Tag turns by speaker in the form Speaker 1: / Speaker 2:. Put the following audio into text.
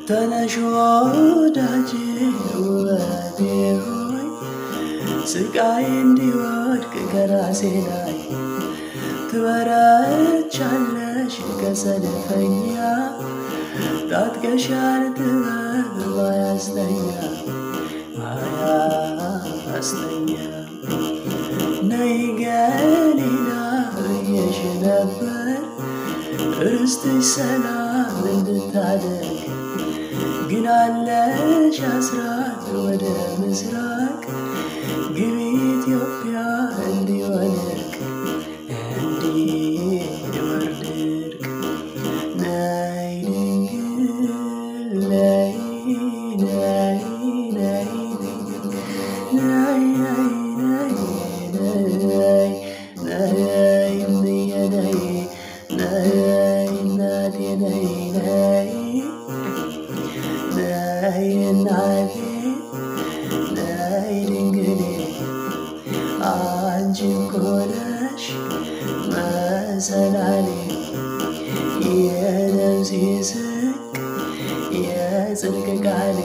Speaker 1: ተነሽ ወዳጄ ውበቴ ሆይ ስቃይ እንዲወድቅ ከራሴ ላይ ትበረቻለሽ ከሰልፈኛ ታጥቀሻል ጥበብ ማያስተኛ ነይ ገሊላ ብዬሽ ነበር ርስትሽ ሰላም እንድታደግ ግን አለሽ አስራት ወደ ምስራቅ ግቢ ኢትዮጵያ እንዲወድቅ እንዲወርድ እርቅ ነይ ድንግል ነይ ነይ ነይ ነይ ነይ ነይ ነይ እምዬ ነይ ነይ እናቴ ነይ ነይ ነይ እናቴ ነይ ድንግሌ አንቺ እኮ ነሽ መሰላሌ የነፍሴ ስንቅ የጽድቅ ቃሌ